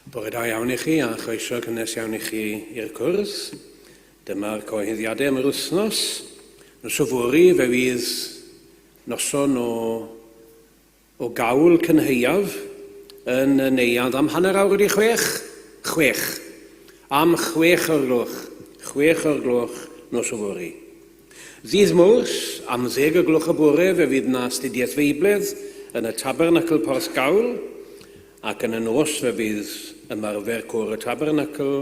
Bore da iawn I chi a chroeso gynnes iawn I chi i'r cwrs. Dyma'r cyhoeddiadau am yr wythnos. Nos o fori fe fydd noson o gawl cynheuaf yn y neuad am hanner awr wedi chwech. Am 6 o'r gloch. 6 o'r gloch nos o fori. Ddydd Mawrth am 10 o gloch y bore fe fydd na astudiaeth feibledd yn y Tabernacl Porthcawl ac yn y nos fe fydd ymarfer cwr y Tabernacl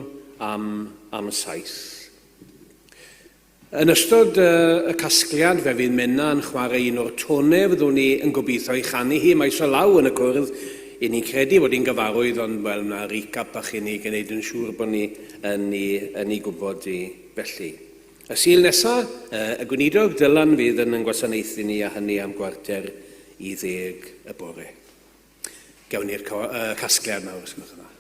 am 7. Yn ystod y casgliad fe fydd Menna yn chwarae un o'r tonau fyddwn ni yn gobeithio I chanu hi maes o law yn y cwrdd I ni'n credu bod hi'n gyfarwydd ond wel yna recap bach I ni gwneud yn siŵr bod ni yn ei gwybod I felly. Y Sul nesaf, y Gweinidog Dylan fydd yn gwasanaethu ni a hynny am 9:45 y bore. Gawn ni'r casgliad nawr, os gwelwch yn dda.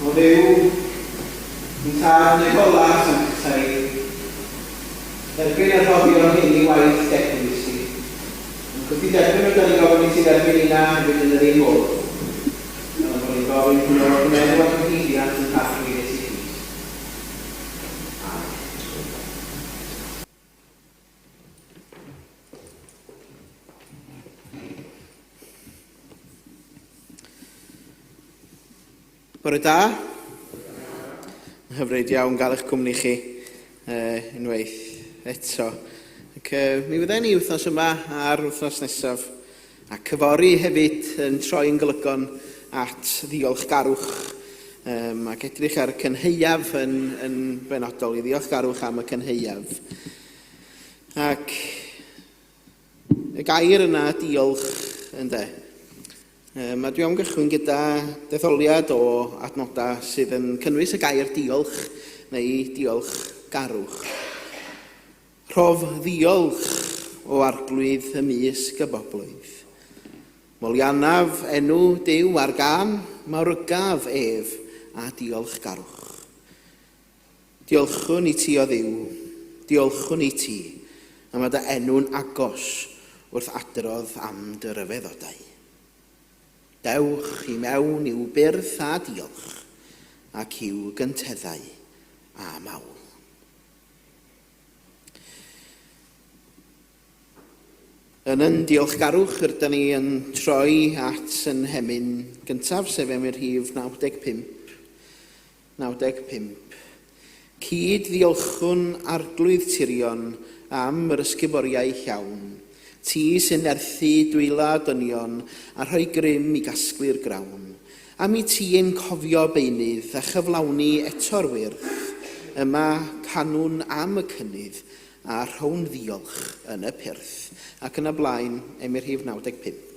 O Dduw, yn tad neu golau sanctau, erbyn arhobion hyn I waith dechnus I. Yn cwti derbyn o dyn ni gofyn I sydd erbyn unna hefyd yn yr un modd. Yn bod ni'n gofyn hwnnw yn meddwl am hyddiant yn cathri nes I chi. Bore da. Yn hyfryd iawn gael eich cwmni chi unwaith eto. Ac, mi fyddai ni wythnos yma a'r wythnos nesaf a cyfori hefyd yn troi'n golygon at ddiolchgarwch ac edrych ar y cynheuaf yn benodol I ddiolchgarwch am y cynheuaf. Ac y gair yna diolch ynde. A dwi am gychwyn gyda detholiad o adnodau sydd yn cynnwys y gair diolch neu diolchgarwch. Rhof ddiolch o arglwydd ymysg y boblwydd. Molianaf enw Duw ar gân, mawrygaf ef a diolchgarwch. Diolchwn I ti o Dduw, diolchwn I ti, am y dy enw'n agos wrth adrodd am dy ryfeddodau. Dewch I mewn i'w byrth a diolch, ac i'w gynteddau a mawl. Yn diolchgarwch rydyn ni yn troi at yn hemyn gyntaf, sef am yr rhif 95. Cyd ddiolchwn arglwydd tirion am yr ysguboriau llawn, ti sy'n erthu dwyla dynion a rhoi grym I gasglu'r grawn. Am I ti yn cofio beunydd a chyflawni eto'r wyrth, yma canwn am y cynnydd a rhown ddiolch yn y pyrth. Ac yn y blaen, am yr rhif 95.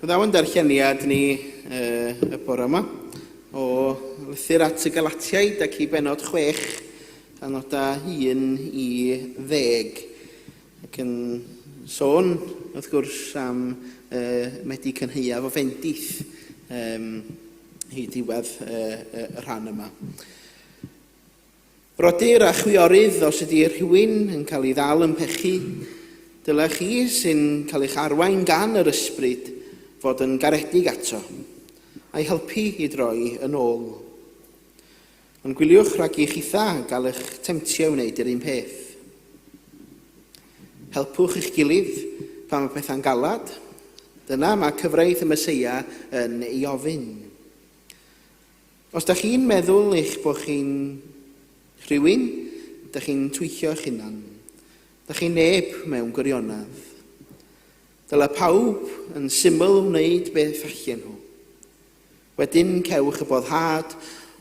Byddaw yn darlleniad ni y bore yma o lythyr at y Galatiaid ac i benod 6 a nodau 1 i 10 ac yn sôn wrth gwrs am medu cynheuaf o fendith i diwedd y rhan yma. Brodyr a chwiorydd os ydy rhywun yn cael ei ddal yn pechu, dyle chi sy'n cael eich arwain gan yr ysbryd fod yn garedig ato, a'i helpu i droi yn ôl. Ond gwyliwch rhag i'ch eitha gael eich temtio wneud yr un peth. Helpwch eich gilydd pan mae pethau'n galad. Dyna mae cyfraith y Meseia yn ei ofyn. Os da chi'n meddwl eich bod chi'n rhywun, da chi'n tweithio eich hunan. Da chi'n neb mewn gwirionedd. Dyle pawb yn syml wneud beth allan nhw. Wedyn cewch y boddhad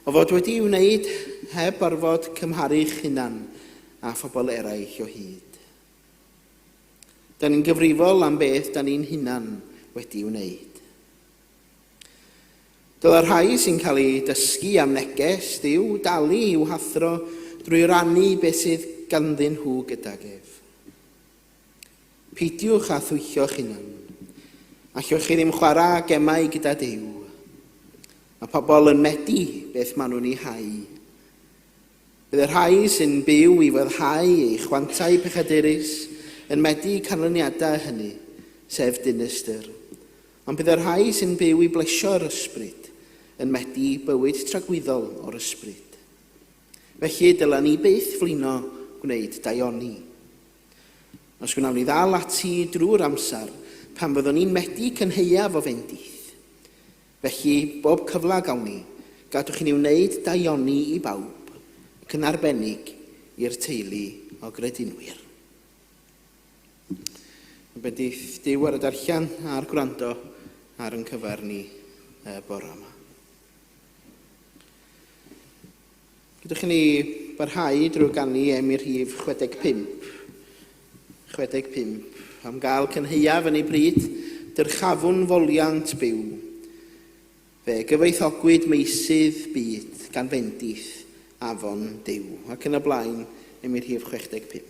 o fod wedi wneud heb orfod cymharu'ch hunan a phobl eraill o hyd. Da ni'n gyfrifol am beth da ni'n hunan wedi wneud. Dyle rhai sy'n cael ei dysgu am neges Duw dalu i'w hathro drwy rannu beth sydd ganddyn nhw gydag ef. Peidiwch a thwyllio'ch hunan. Allwch chi ddim chwarae gemau gyda Duw. Mae pobl yn medu beth maen nhw'n ei hau. Bydd y rhai sy'n byw i foddhau eu chwantau pechadurus yn medu canlyniadau hynny, sef dinistyr. Ond bydd y rhai sy'n byw i blesio'r ysbryd yn medu bywyd tragwyddol o'r ysbryd. Felly dylen ni byth flino gwneud daioni. Os gwnawn ni ddal ati drwy'r amser pan byddwn ni'n medu cynheuaf o fendith. Felly, bob cyfle gawn ni, gadwch i ni wneud daioni i bawb, ac yn arbennig i'r teulu o gredinwyr. Bydith Duw ar y darllian a'r gwrando ar yn cyfer ni bore yma. Gydwch i ni barhau drwy gannu i'r rhif 65. 65. Am gael cynheuaf yn ei bryd, dyrchafwn foliant byw. Fe gyfoethogwyd meisydd byd gan fendith afon Duw. Ac yn y blaen, i'r rhif 65.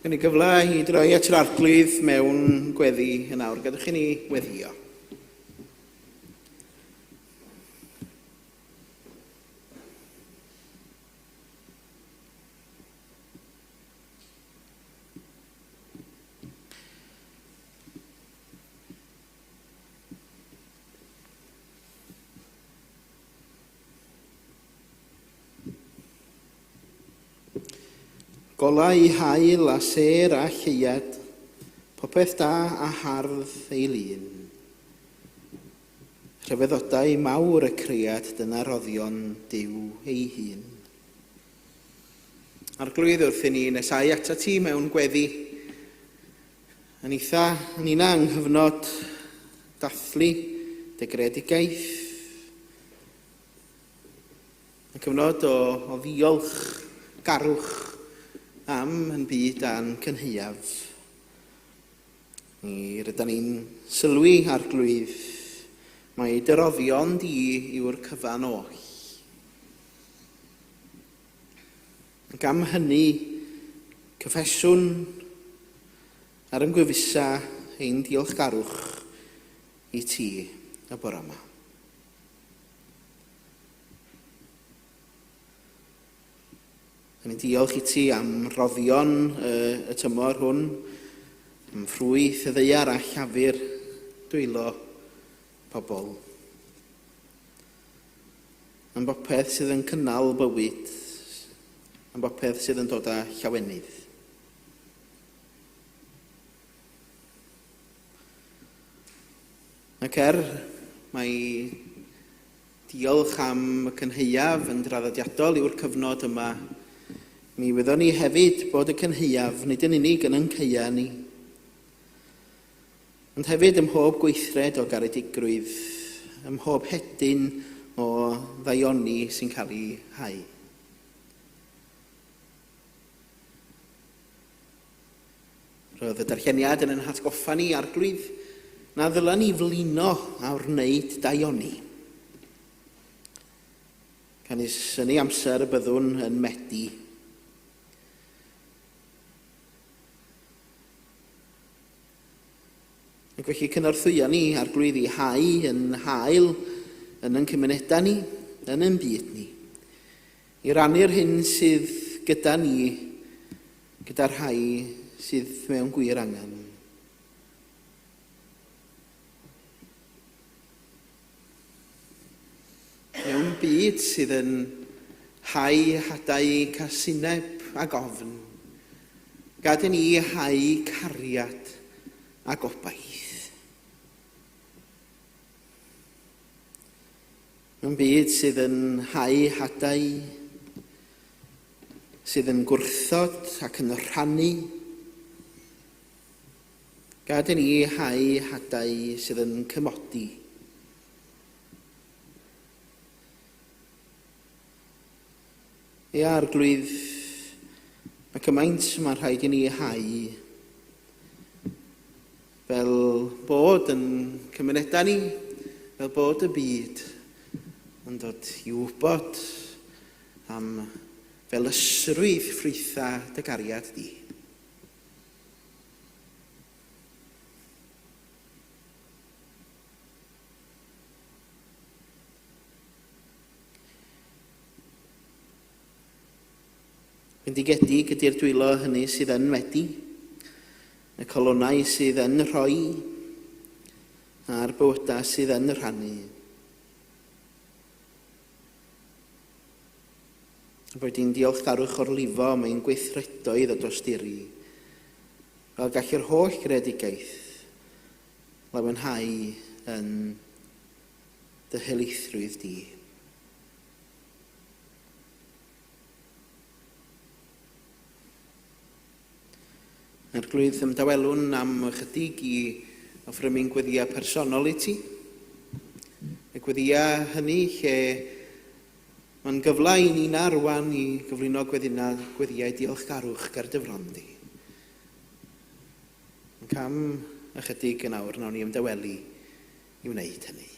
Gen i gyfle i droi at yr arglwydd mewn gweddi yn awr. Gadwch chi ni weddio. Golau hael a ser a lleiad, popeth da a hardd ei lun. Rhyfeddodau mawr y cread dyna roddion Duw ei hun. Arglwydd wrth i ni nesau ata ti mewn gweddi. Yn una yng nghyfnod dathlu dy gredigaeth. Yn cyfnod o ddiolch garwch am yn byd a'n cynheuaf. Rydyn ni'n sylwi arglwydd, mae dyroddion di yw'r cyfan oll. Ac am hynny, cyffeswn ar ymgwyfusa ein diolchgarwch i ti y bore yma. Yn diolch i ti am roddion y tymor hwn, am ffrwyth y ddeiar a llafur dwylo pobl. Am bopeth sydd yn cynnal bywyd, am bopeth sydd yn dod â llawenydd. Ac mae diolch am y cynheuaf yn draddodiadol yw'r cyfnod yma. Mi wyddwn ni hefyd bod y cynheuaf nid yn unig yn caea ni, ond hefyd ym mhob gweithred o garedigrwydd, ym mhob hedyn o ddaioni sy'n cael ei hau. Roedd y darlleniad yn hatgoffa ni arglwydd na ddylan ni flino a wneud daioni. Canis yn ei amser y byddwn yn Medi. Ac felly cynorthwyo ni arglwydd i hau yn hael yn ein cymunedau ni, yn ein byd ni. I rannu'r hyn sydd gyda ni, gyda'r rhai sydd mewn gwir angen. Mewn byd sydd yn hau hadau casineb a gofn, gad i ni hau cariad a gobaith. Mewn byd sydd yn hau hadau, sydd yn gwrthod ac yn rhannu, gad i ni hau hadau sydd yn cymodi. Arglwydd, mae cymaint mae'n rhaid i ni hau fel bod yn cymunedau ni, fel bod y byd yn dod i wybod am felusrwydd ffrwytha dy gariad di. Bendigedig ydy'r dwylo hynny sydd yn Medi, y colonnau sydd yn rhoi, a'r bywydau sydd yn rhannu. Bod hi'n diolchgarwch o'r lifo mae'n gweithredoedd o dosturi, fel gall yr holl gredigaeth lawenhau yn dy helaethrwydd di. Arglwydd ymdawelwn am ychydig i offrymu'n gweddiau personol i ti. Y gweddiau hynny lle mae'n gyfle i ni'n arwain i gyflwyno gweddiau diolchgarwch ger dyfrondi. Ac am ychydig yn awr nawn ni ymdawelu i wneud hynny.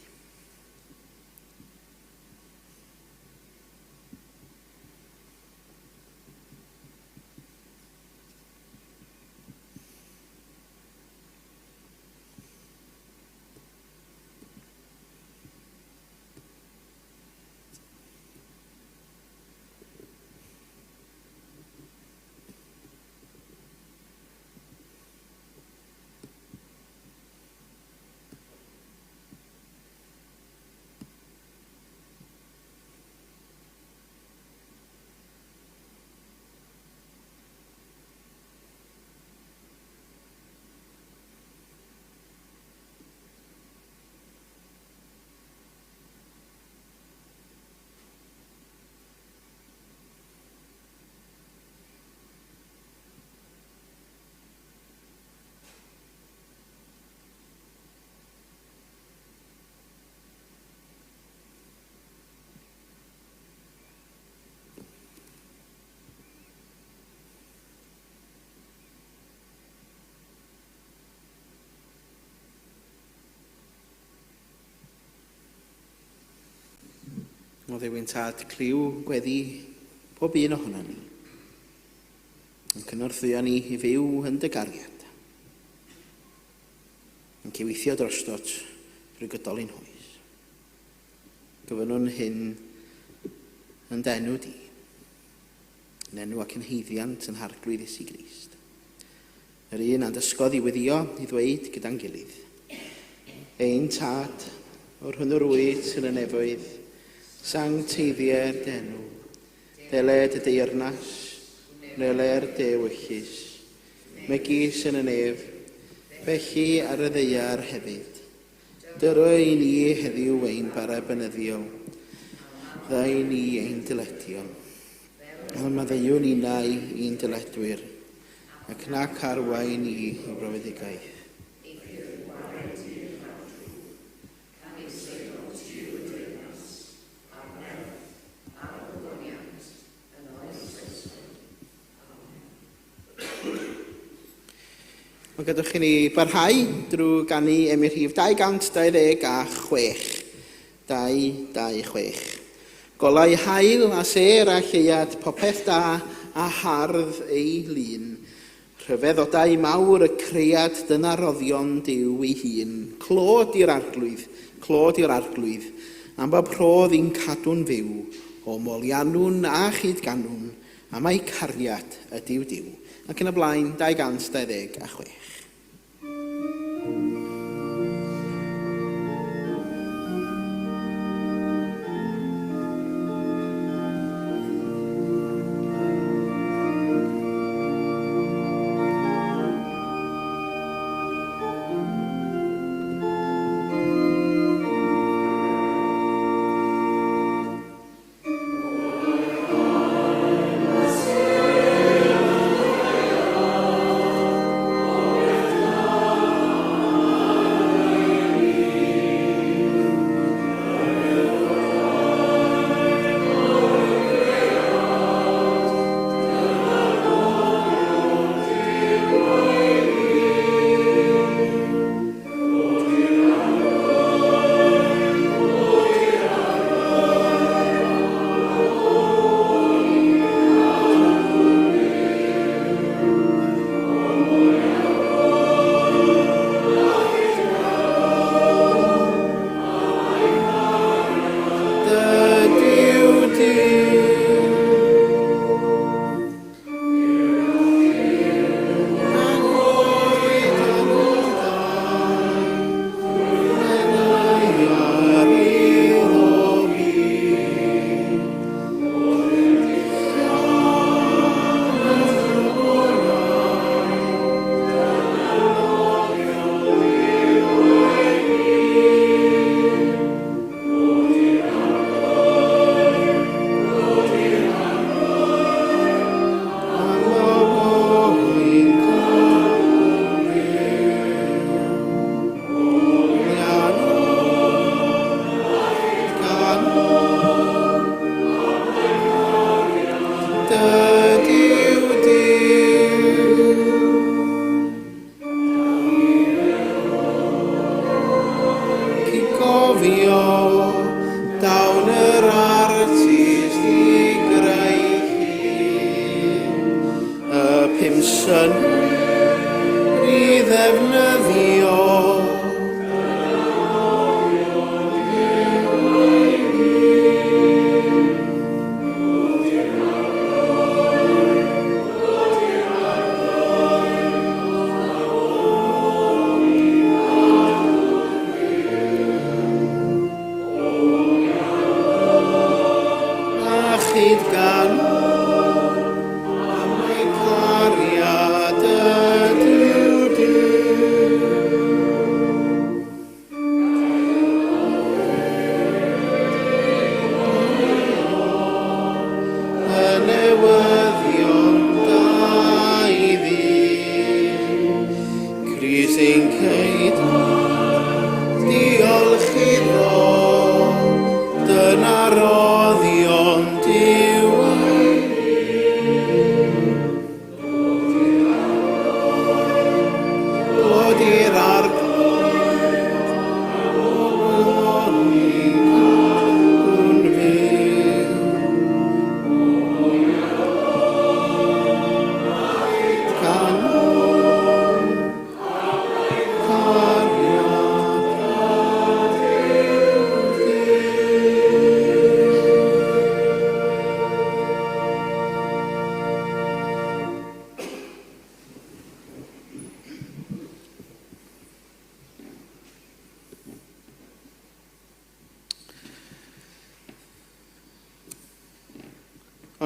o Dduwyn Tad cliw gweddi pob un ohono ni. Yn cynorthwyo ni i fyw yn dy gariad. Yn cyweithio drostot drwy gydol ein hwys. Gyfynwn hyn yn denw di. Yn enw ac yn heiddiant yn harglwydd Iesu Grist. Yr un a'n dysgodd i weddio i ddweud gyda'n gilydd. Ein Tad, o'r hwnnw rwyd sy'n y nefoedd, sang teiddiau'r denw, deled y deyrnas, nele'r dewyllus, megis yn y nef, felly ar y ddeiar hefyd. Dyro i ni heddiw ein bara bynyddiol, ddau ni ein dyletio. Fel maddeiwn unau i'n dyledwyr, ac nac arwain i brofedigaeth. Mae gydwch chi ni barhau drwy ganu Emyr Rhif 226. 226. Golau hael a ser a lleiad popeth da a hardd ei lun. Rhyfeddodau mawr y cread dyna roddion Duw ei hun. Clod i'r arglwydd, am bod prodd i'n cadw'n fyw, o molianwn a chydganwn, a mae cariad ydyw Duw. Ac yn y blaen, 226.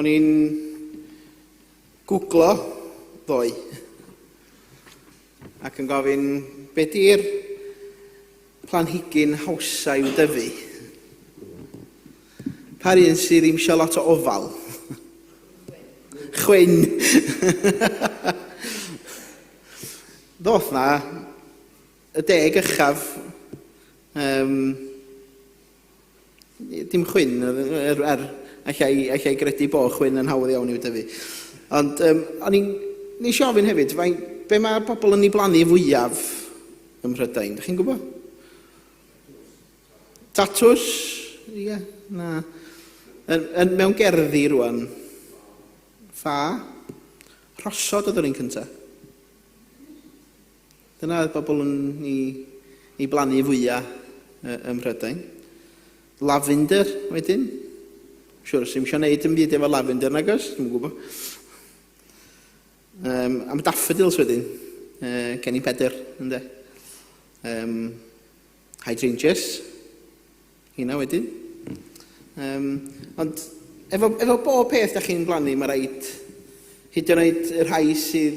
o'n i'n gwglo ddoe ac yn gofyn be di'r planhigyn hawsa i'w dyfu. Pa'r un sydd ddim eisiau lot o ofal. Chwyn. Ddoth na y 10 uchaf, dim chwyn, allai gredu bod chwyn yn hawdd iawn i'w dyfu. Ond o'n i'n eisiau ofyn hefyd, be mae pobl yn ei blannu fwyaf ym Mhrydain, ydych chi'n gwybod? Tatws? Ie, na. Mewn gerddi rwan, ffa, rhosod oedd yr un cyntaf. Dyna oedd bobl yn ei blannu fwyaf ym Mhrydain. Lavender wedyn. Siwr, sy'n eisiau gwneud yn byd efo lavender nag oes, dwi'n gwybod. Am daffodils wedyn, gen i 4, ynddo. Hydrangeas, hynna wedyn. Ond efo bob peth da chi'n blannu, mae rhaid hyd yn oed y rhai sydd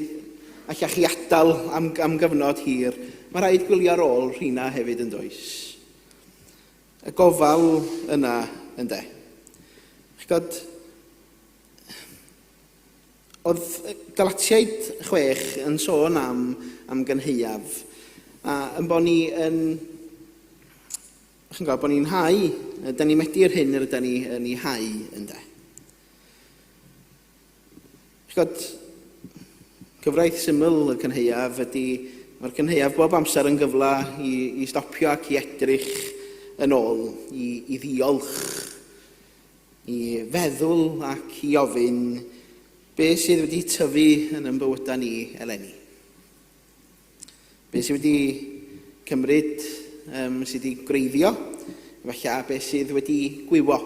allach chi adael am gyfnod hir, mae rhaid gwylio ar ôl rhina hefyd yn does. Y gofal yna, ynddo. Ch'god, oedd Galatiaid 6 yn sôn am gynheuaf, a yn bod ni yn, chi'n gwybod, bod ni'n hau, da ni medi'r hyn yr ydyn ni yn ei hau, ynddo. Chi'n gwybod, gyfraith syml y cynheuaf ydy, mae'r cynheuaf bob amser yn gyfle i stopio ac i edrych yn ôl, i ddiolch, i feddwl ac i ofyn be sydd wedi tyfu yn bywydau ni eleni. Be sydd wedi cymryd, sydd wedi greiddio, efallai be sydd wedi gwywo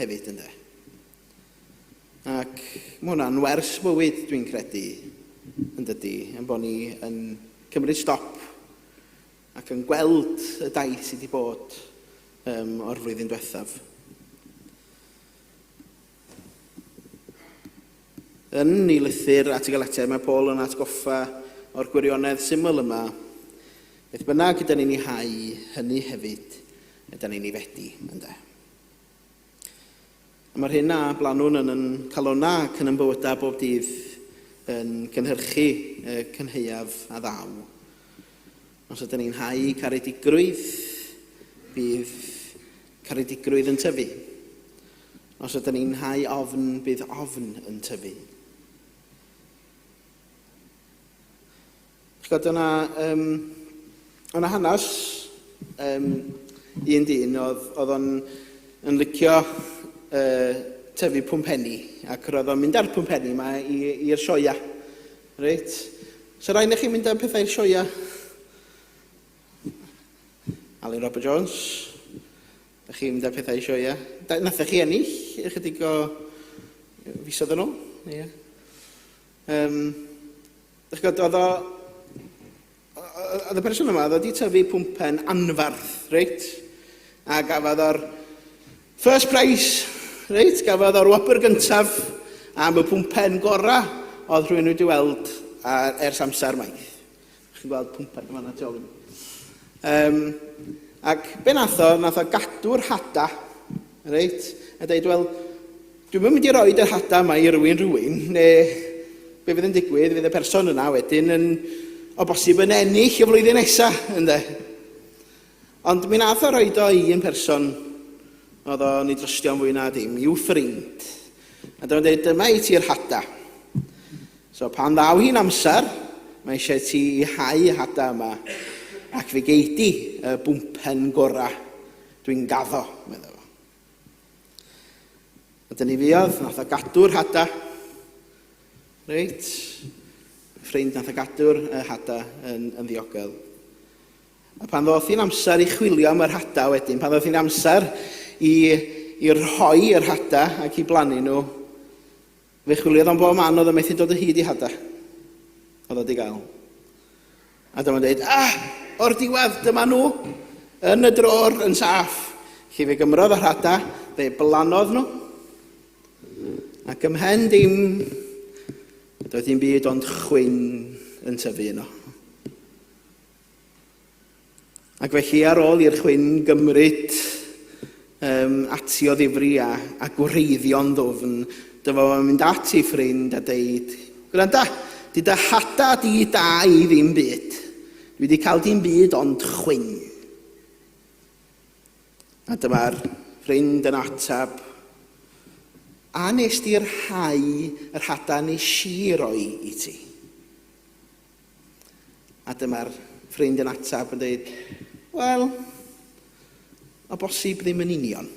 hefyd ynddo. Ac mae hwnna'n wers bywyd dwi'n credu yn dydy, yn bod ni yn cymryd stop ac yn gweld y daith sydd wedi bod o'r flwyddyn diwethaf. Yn ei lythyr at y Galatiaid, mae Paul yn atgoffa o'r gwirionedd syml yma, beth bynnag ydyn ni'n ei hau, hynny hefyd ydyn ni'n ei fedi, ynddo. Mae'r hyn a blanwn yn calonna ac yn bywydau bob dydd yn cynhyrchu cynheuaf a ddaw. Os ydyn ni'n hau caredigrwydd, bydd caredigrwydd yn tyfu. Os ydyn ni'n hau ofn, bydd ofn yn tyfu. Ch'god, o'na hanes un dyn oedd o'n licio tyfu pwmpenni, ac roedd o'n mynd ar pwmpenni yma i'r sioia. Reit? So rhaid i chi mynd ar pethau i'r sioia? Alun Robert Jones, ydych chi'n mynd ar pethau i'r sioia? Nathach chi ennill ychydig o fisoedd yn ôl? Ie. Ch'god, oedd y person yma, oedd wedi tyfu pwmpen anfarth, reit? A gafodd o'r first prize, reit? Gafodd o'r wobr gyntaf am y pwmpen gorau oedd rhywun wedi weld ers amser maith. Chi'n gweld pwmpen yma na tu ôl i mi. Ac be nath o gadw'r hada, reit? A dweud, wel, dwi'n mynd i roed yr hada yma i rywun, neu be fydd yn digwydd, fydd y person yna wedyn yn o bosib yn ennill y flwyddyn nesaf, ynddo. Ond mi nath o roed o i un person oedd o'n ei drystio'n fwy na dim, i'w ffrind. A dyma'n dweud, dyma i ti'r hada. So pan ddaw hi'n amser, mae eisiau ti i hau y hada yma, ac fe geidi y bwmpen gorau dwi'n gaddo, meddwl. A dyna fi oedd, nath o gadw'r hada. Reit? Ffrind nath o gadw'r hada yn ddiogel. A pan ddoth hi'n amser i chwilio am yr hada wedyn, pan ddoth hi'n amser i rhoi yr hada ac i blannu nhw, fe chwiliodd o'n bob man oedd o'n methu dod o hyd i hada. Oedd o di gael. A dyma'n dweud, o'r diwedd, dyma nhw, yn y dror, yn saff. Chi fe gymrodd yr hada, fe blanodd nhw. Ac ymhen dim, doedd dim byd ond chwyn yn tyfu yno. Ac felly ar ôl i'r chwyn gymryd ati o ddifri a gwreiddio'n ddwfn, dyma fo'n mynd at ei ffrind a deud, gwranda, di dy hada di da i ddim byd. Dwi wedi cael dim byd ond chwyn. A dyma'r ffrind yn atab, a nes di'r hau yr hada nes I roi I ti. A dyma'r ffrind yn atab yn dweud, wel, o bosib ddim yn union.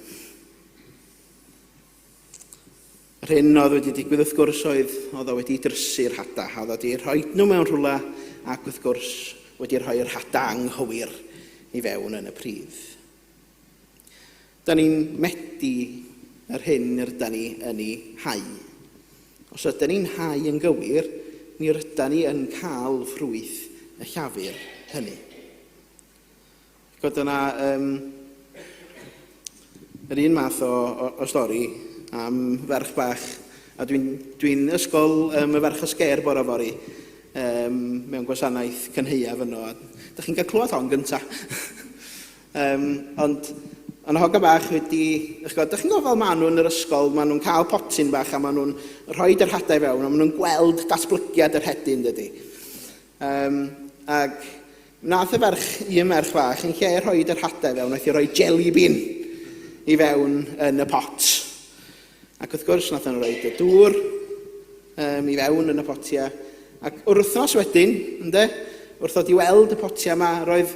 Yr hyn oedd wedi digwydd wrth gwrs oedd o wedi drysu'r hada, a oedd wedi rhoi nhw mewn rhywle ac wrth gwrs wedi rhoi'r hada anghywir I fewn yn y pridd. Da ni'n medu yr hyn ydyn ni yn ei hau. Os ydyn ni'n hau yn gywir, ni rydyn ni yn cael ffrwyth y llafur hynny. Gwyd yna yr un math o stori am ferch bach, a dwi'n ysgol y ferch ysger bore fori mewn gwasanaeth cynheuaf yno. Da chi'n cael clywed hon gyntaf. Ond yn hoga bach wedi, da chi'n gwybod fel maen nhw yn yr ysgol, maen nhw'n cael potyn bach a maen nhw'n rhoi yr hadau fewn, a maen nhw'n gweld datblygiad yr hedyn dydy. Ac nath y merch bach yn lle rhoi yr hadau fewn, nath I roi jelly bean I fewn yn y pot. Ac wrth gwrs nath yn rhoi y dŵr I fewn yn y potia. Ac wrth wythnos wedyn, wrth ddod I weld y potia yma, roedd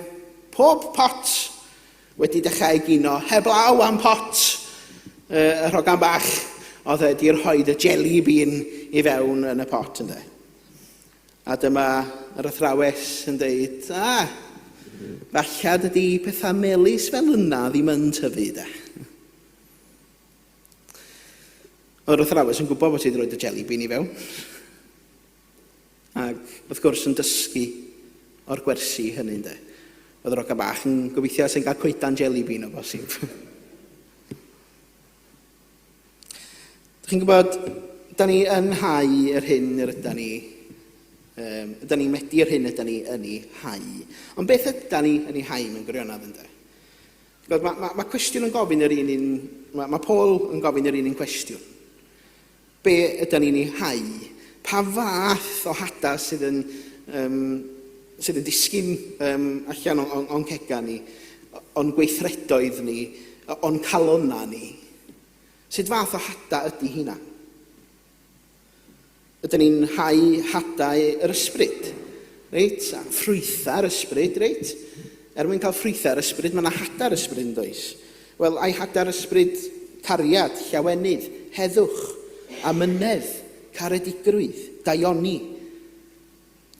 pob pot wedi dechrau gino heblaw am pot y rhogan bach oedd wedi rhoi y jelly bean I fewn yn y pot. A dyma yr athrawes yn dweud, fallad ydy pethau melys fel yna ddim yn tyfu da. Oedd yr athrawes yn gwybod bod ti wedi rhoi y jelly bean I fewn. Ac wrth gwrs yn dysgu o'r gwersi hynny. Oedd yr oca bach yn gobeithio sy'n cael coedan jelly bean o bosib. Chi'n gwybod, da ni yn hau yr hyn ydyn ni. Da ni medu'r hyn ydyn ni yn ei hau. Ond beth ydyn ni yn ei hau mewn gwirionedd ynddo? Mae cwestiwn yn gofyn yr un, mae Paul yn gofyn yr un cwestiwn. Be ydyn ni'n ei hau? Pa fath o hada sydd yn disgyn allan o'n cega ni, o'n gweithredoedd ni, o'n calonna ni? Sut fath o hada ydy hynna? Ydyn ni'n hau hadau yr ysbryd, reit? A ffrwytha'r ysbryd, reit? Mwyn cael ffrwytha'r ysbryd, mae yna hada'r ysbryd yn does. Wel, ai hada'r ysbryd cariad, llawenydd, heddwch, amynedd, caredigrwydd, daioni,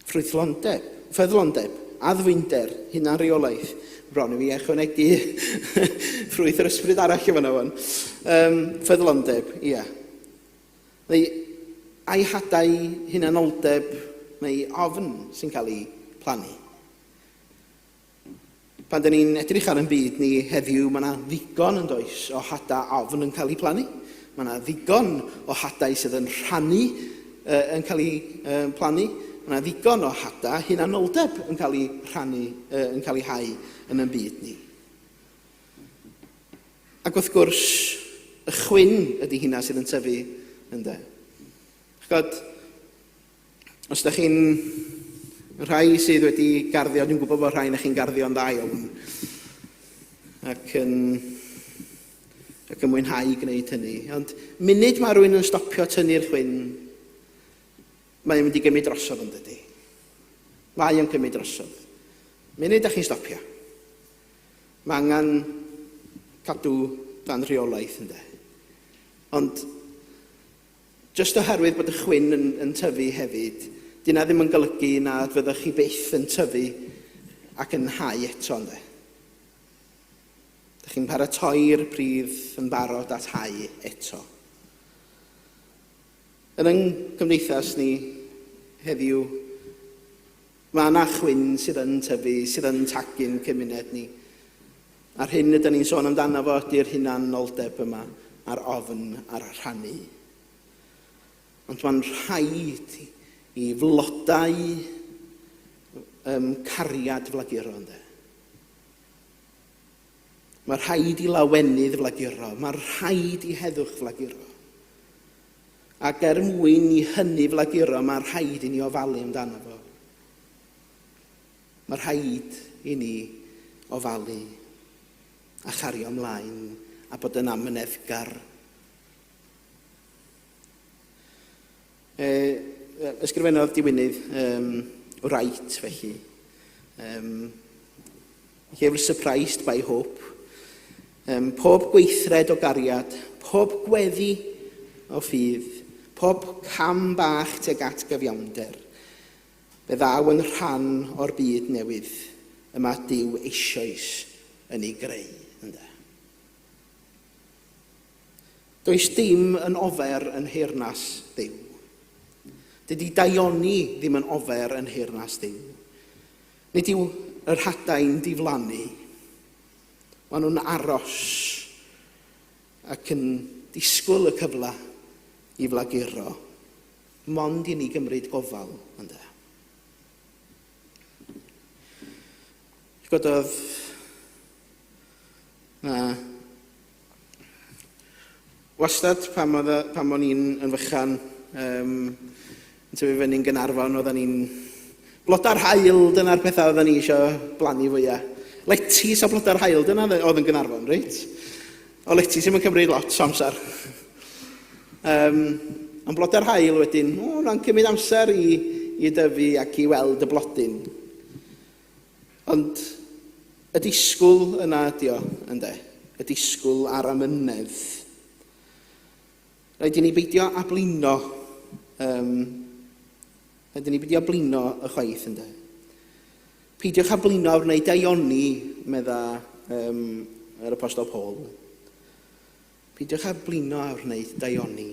ffyddlondeb, addfwynder, hunan reolaeth. Bron I fi ychwanegu ffrwyth yr ysbryd arall yma nawn. Ffyddlondeb, ia. Ai hadau hunanoldeb neu ofn sy'n cael ei plannu. Pan dyn ni'n edrych ar yn byd ni heddiw, mae yna ddigon yn does o hada ofn yn cael ei plannu. Mae yna ddigon o hadau sydd yn rhannu yn cael ei plannu. Mae yna ddigon o hada hunanoldeb yn cael ei rhannu, yn cael ei hau yn y byd ni. Ac wrth gwrs, y chwyn ydy hynna sydd yn tyfu ynddo. Os ydych chi'n rhai sydd wedi garddio, dwi'n gwybod bod rhai na chi'n gardio'n dda iawn. Ac yn mwynhau gwneud hynny. Ond munud mae rhywun yn stopio tynnu'r chwyn, mae'n mynd I gymryd drosodd yn dydy. Mae yn gymryd drosodd. Munud ydych chi'n stopio. Mae angen cadw dan rheolaeth ynddo. Ond jyst oherwydd bod y chwyn yn tyfu hefyd, dyna ddim yn golygu na fyddwch chi byth yn tyfu ac yn hau eto ynddo. Dych chi'n paratoi'r pridd yn barod at hau eto. Yn yng cymdeithas ni heddiw, mae yna chwyn sydd yn tyfu, sydd yn tagu'n cymuned ni. A'r hyn ydyn ni'n sôn amdano fo ydy'r hunanoldeb yma, a'r ofn a'r rhannu. ond mae'n rhaid i flodau cariad flaguro, ynde. Mae rhaid i lawenydd flaguro, mae rhaid i heddwch flaguro. Ac mwyn i hynny flaguro, mae rhaid i ni ofalu amdano fo. Mae rhaid i ni ofalu a chario ymlaen a bod yn amyneddgar. Ysgrifennodd diwynydd Wright felly. Llyfr Surprised by Hope. Pob gweithred o gariad, pob gweddi o ffydd, pob cam bach tuag at gyfiawnder, fe ddaw yn rhan o'r byd newydd yma Duw eisoes yn ei greu. Does dim yn ofer yn heyrnas Duw. Dydy daioni ddim yn ofer yn heyrnas Duw. Nid yw yr hadau'n diflannu. Maen nhw'n aros ac yn disgwyl y cyfle i flaguro, mond i ni gymryd gofal. Gododd wastad pam o'n i'n yn fychan yn tyfu fyny'n Gaernarfon, oedden ni'n blodau'r haul, dyna'r pethau oedden ni eisiau blannu fwyaf. Letys o blodau'r haul, dyna oedd yn Gaernarfon, reit? O letys ddim yn cymryd lot o amser. Ond blodau'r haul wedyn, mae'n cymryd amser i dyfu ac i weld y blodyn. Ond y disgwyl yna ydi o, ynde? Y disgwyl ar amynedd. Rhaid i ni beidio a blino y chwaith, ynde? Peidiwch a blino a wneud daioni, medda yr Apostol Paul. Peidiwch a blino a wneud daioni.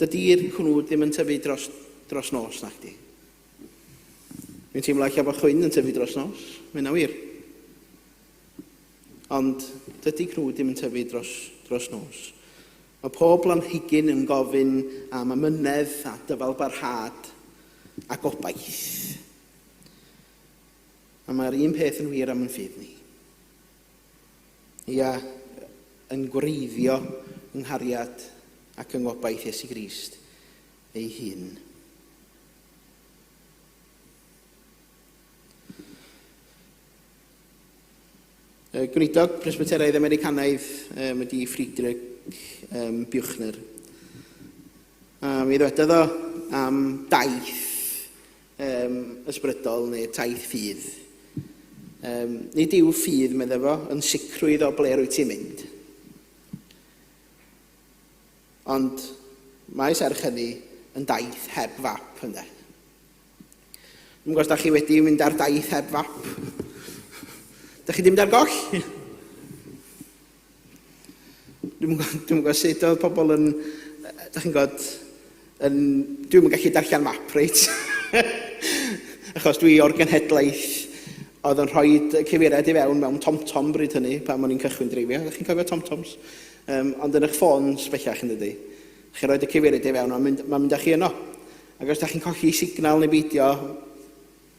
Dydy'r cwnwd ddim yn tyfu dros nos, nag di. Dwi'n teimlo eich bod chwyn yn tyfu dros nos, mae'n wir. Ond dydy cwnwd ddim yn tyfu dros nos. Mae pob blanhigyn yn gofyn am amynedd a dyfal barhad a gobaith. A mae'r un peth yn wir am yn ffydd ni. Ia yn gwreiddio yng nghariad ac yng ngobaith Iesu Grist ei hun. Gweinidog Presbyteraidd Americanaidd ydy Hydref Buchner. Mi ddwedodd o am daith ysbrydol neu taith ffydd. Nid yw ffydd, meddai fo, yn sicrwydd o ble rwyt ti'n mynd. Ond mae serch hynny yn daith heb fap, ynde. Dwi'n gwybod os da chi wedi mynd ar daith heb fap. Da chi ddim dar goll? Dwi'n gwybod sut oedd pobl yn, da chi'n gwybod, dwi'n gallu darllen map, reit? Achos dwi o'r genhedlaeth oedd yn rhoi cyfeiriad i fewn mewn tom-tom bryd hynny, pan o'n i'n cychwyn dreifio. Da chi'n cofio tom-toms? Ond yn eich ffôns bellach yn dydi. Chi'n rhoi y cyfeiriad i fewn, mae'n mynd â chi yno. Ac os da chi'n colli signal neu beidio,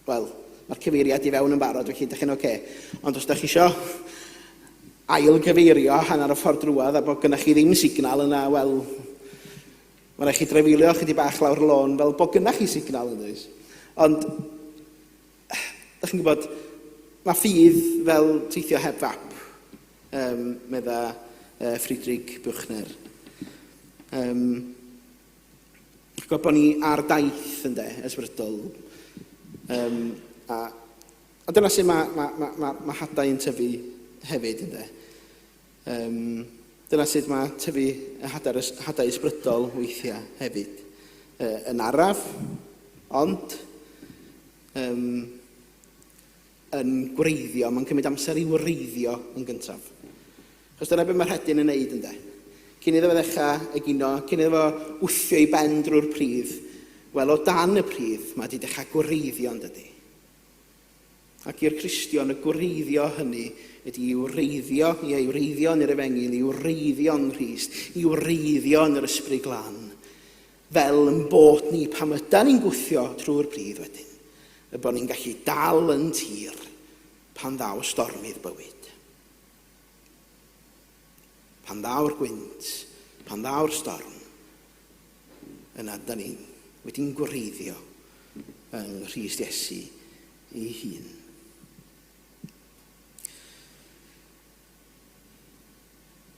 wel, mae'r cyfeiriad i fewn yn barod, felly da chi'n oce. Ond os da chi isio ail gyfeirio hanner y ffordd drwad a bod gynnach chi ddim signal yna, wel, mae'n rhaid chi drefilio chydig bach lawr y lôn fel bod gynnach chi signal yn dweud. Ond, da chi'n gwybod, mae ffydd fel teithio heb fap, medda Hydref Buchner. Gwybod bod ni ar daith, ynde, ysbrydol. A dyna sy'n mae hadau yn tyfu hefyd, ynde. Dyna sydd mae tyfu hadau ysbrydol weithiau hefyd. Yn araf, ond yn gwreiddio, mae'n cymryd amser i wreiddio yn gyntaf. Chos dyna beth mae'r hedyn yn neud, ynde. Cyn iddo fe ddechrau egino, cyn iddo fe wthio i ben drwy'r pridd, wel, o dan y pridd, mae wedi dechrau gwreiddio yn dydi. Ac i'r Cristion, y gwreiddio hynny ydy i'w wreiddio, i'w wreiddio yn yr Efengil, i'w wreiddio yn Rhys, i'w wreiddio yn yr Ysbryd Glân, fel yn bod ni pam ydan ni'n gwthio trwy'r pridd wedyn, y bod ni'n gallu dal yn tir pan ddaw stormydd bywyd. Pan ddaw'r gwynt, pan ddaw'r storm, yna da ni wedi'n gwreiddio yng Nghrist Iesu ei hun.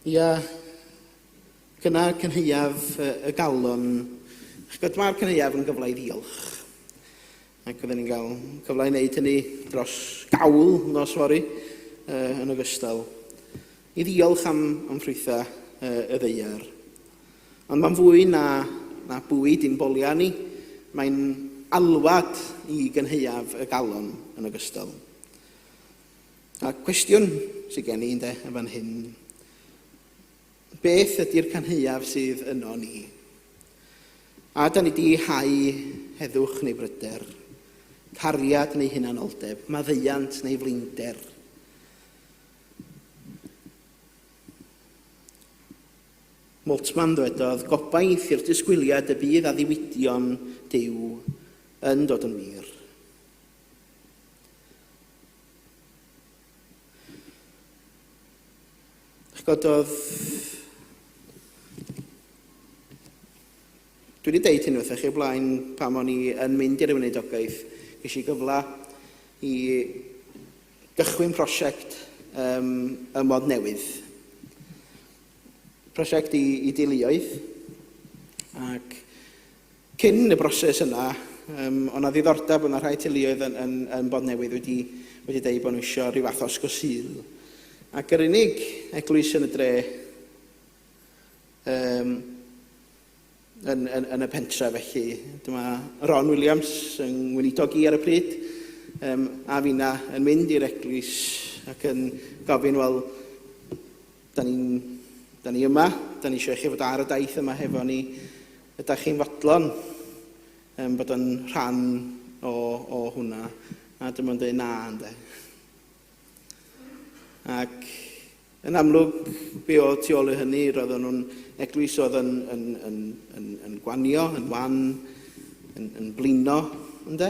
Ia, gyna'r cynheuaf y galon, mae'r cynheuaf yn gyfle i ddiolch. Ac oedden ni'n cael cyfle i wneud hynny dros gawl nos fory yn ogystal. I ddiolch am ffrwytha y ddeiar. Ond mae'n fwy na bwyd i'n bolia ni. Mae'n alwad i gynheuaf y galon yn ogystal. A cwestiwn sydd gen i yn fan hyn. Beth ydy'r cynheuaf sydd yno ni? A da ni di hau heddwch neu bryder, cariad neu hunanoldeb, maddeuant neu flinder. Moltmann dwedodd, gobaith i'r disgwyliad y bydd a ddiwydion Duw yn dod yn wir. Gododd... Dwi wedi deud hyn wrthych chi o blaen pam o'n i yn mynd i'r Gweinidogaidd. Ges i gyfle i gychwyn prosiect ymod newydd. Prosiect i deuluoedd. Ac cyn y broses yna, o'n na ddiddordeb yna rhai teuluoedd yn bod newydd wedi deud bod nhw eisiau rhyw fath o sgosil. Ac yr unig eglwys yn y dre yn y pentre felly, dyma Ron Williams yn Gweinidog ar y pryd, a finna yn mynd i'r eglwys ac yn gofyn, wel, da ni yma, da ni eisiau chi fod ar y daith yma hefo ni, ydych chi'n fodlon bod yn rhan o hwnna, a dyma'n dweud na, ynddo. Ac yn amlwg, be oedd tu ôl i hynny, roedden nhw'n eglwys oedd yn gwanio, yn wan, yn blino, ynddo.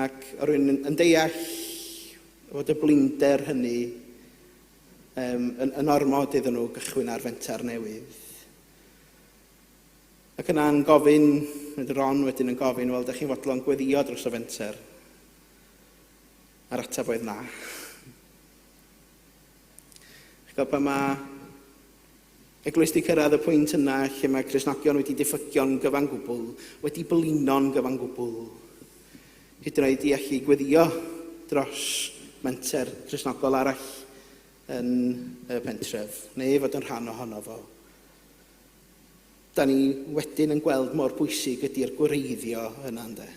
Ac rwy'n yn deall fod y blinder hynny yn ormod iddyn nhw gychwyn ar fenter newydd. Ac yna'n gofyn, Ron wedyn yn gofyn, wel, ydych chi'n fodlon gweddio dros y fenter? A'r ateb oedd na. Pan mae eglwys wedi cyrraedd y pwynt yna lle mae Cristnogion wedi diffygio'n gyfan gwbl, wedi blino'n gyfan gwbl, hyd yn oed i allu gweddio dros menter Cristnogol arall yn y pentref, neu fod yn rhan ohono fo. Da ni wedyn yn gweld mor bwysig ydy'r gwreiddio yna, ynde.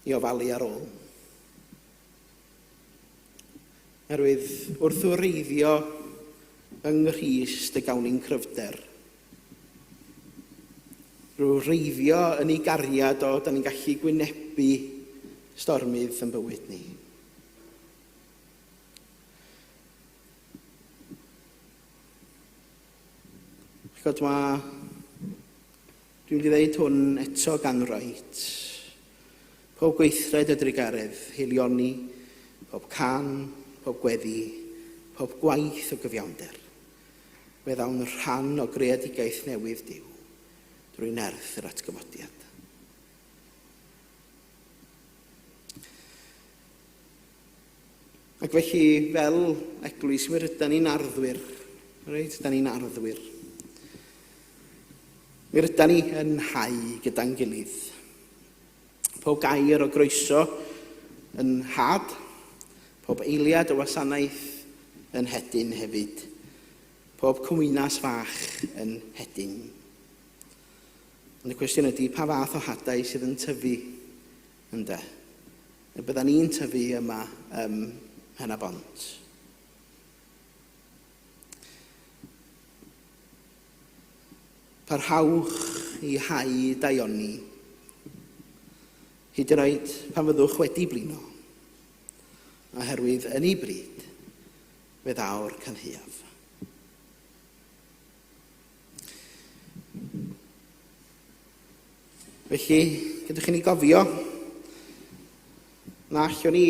I ofalu ar ôl. Herwydd wrth wreiddio yng Nghrist y gawn ni'n cryfder. Rwy'n wreiddio yn ei gariad o da ni'n gallu gwynebu stormydd yn bywyd ni. Dwi'n dweud hwn eto gan roed. Pob gweithred y drigaredd, heilioni, pob can, pob gweddi, pob gwaith o gyfiawnder. Fe ddawn rhan o greadigaeth newydd Duw, drwy nerth yr atgyfodiad. Ac felly, fel eglwys, mi rydyn ni'n arddwyr. Reit, da ni'n arddwyr. Mi rydyn ni yn hau gyda'n gilydd. Pob gair o groeso yn had, pob eiliad o wasanaeth yn hedyn hefyd, pob cymwynas fach yn hedyn. Ond y cwestiwn ydy, pa fath o hadau sydd yn tyfu ynde? Y bydda ni'n tyfu yma yn y bont. Parhawch i hau daioni, hyd yn oed pan fyddwch wedi blino, oherwydd yn ei bryd fe ddaw'r cynhuaf. Felly, gydwch chi ni gofio na allwn ni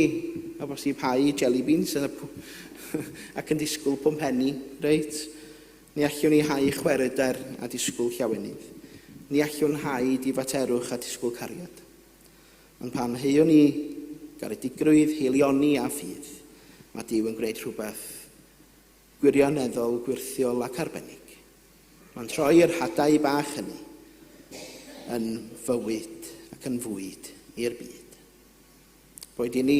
o bosib hau jelly beans ac yn disgwyl pwmpenni, reit? Ni allwn ni hau chweryder a disgwyl llawenydd. Ni allwn hau difaterwch a disgwyl cariad. Ond pan heuwn ni garedigrwydd, heilioni a ffydd, mae Duw yn gwneud rhywbeth gwirioneddol, gwirthiol ac arbennig. Mae'n troi'r hadau bach hynny yn fywyd ac yn fwyd i'r byd. Boed i ni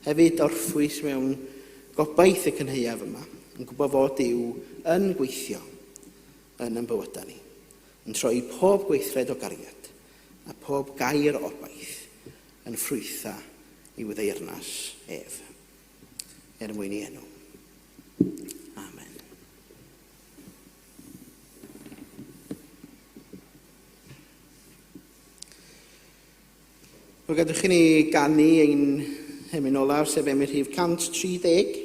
hefyd orffwys mewn gobaith y cynheuaf yma, yn gwybod fod Duw yn gweithio yn bywydau ni, yn troi pob gweithred o gariad a pob gair obaith yn ffrwytha I wyddeyrnas ef. Mwyn I enw. Amen. Fe gadwch chi ni ganu ein hymyn olaf, sef Emyr Rhif 130.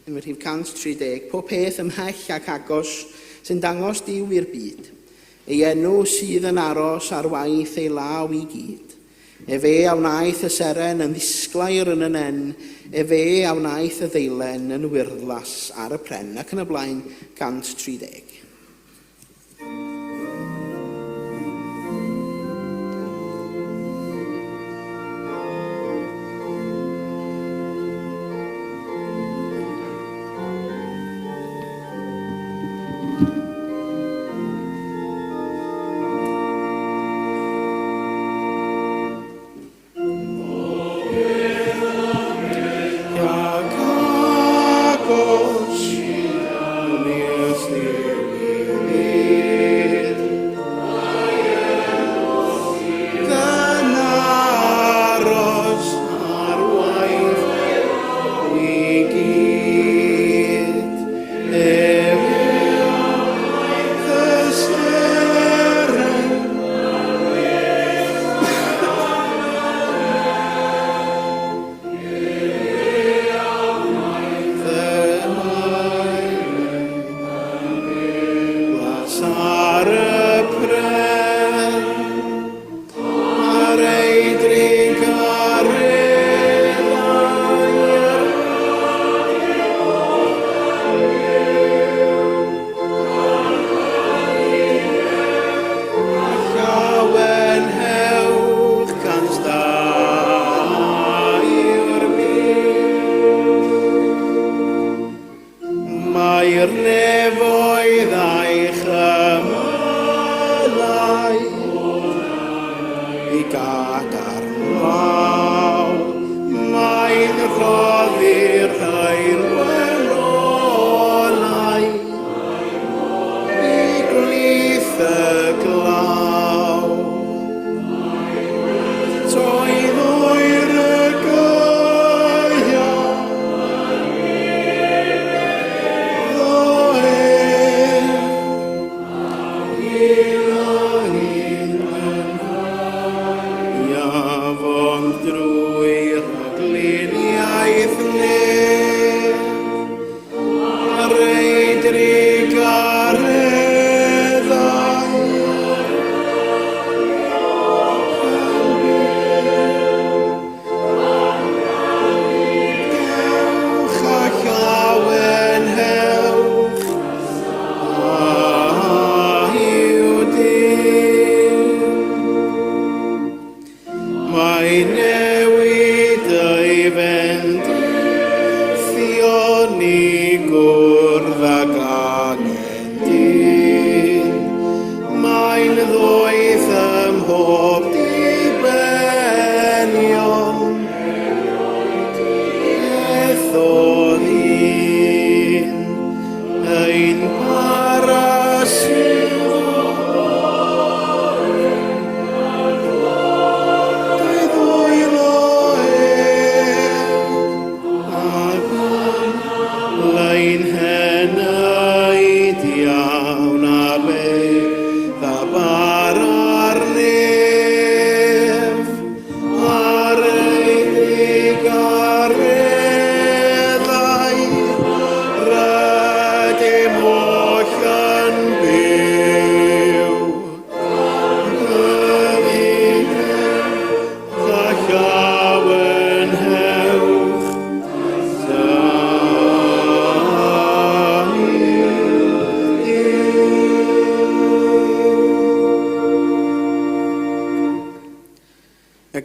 Emyr Rhif 130. Pob peth ymhell ac agos sy'n dangos Duw i'r byd. Ei enw sydd yn aros ar waith ei law I gyd. Fe a wnaeth y seren yn ddisglair yn yn, fe a wnaeth y ddeilen yn wyrddlas ar y pren, ac yn y blaen 130.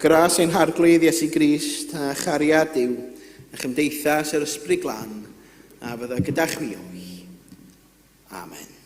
gras ein harglwydd Iesu Grist a chariad Duw a chymdeithas yr ysbryd glân a fydda gyda chwi o'i. Amen.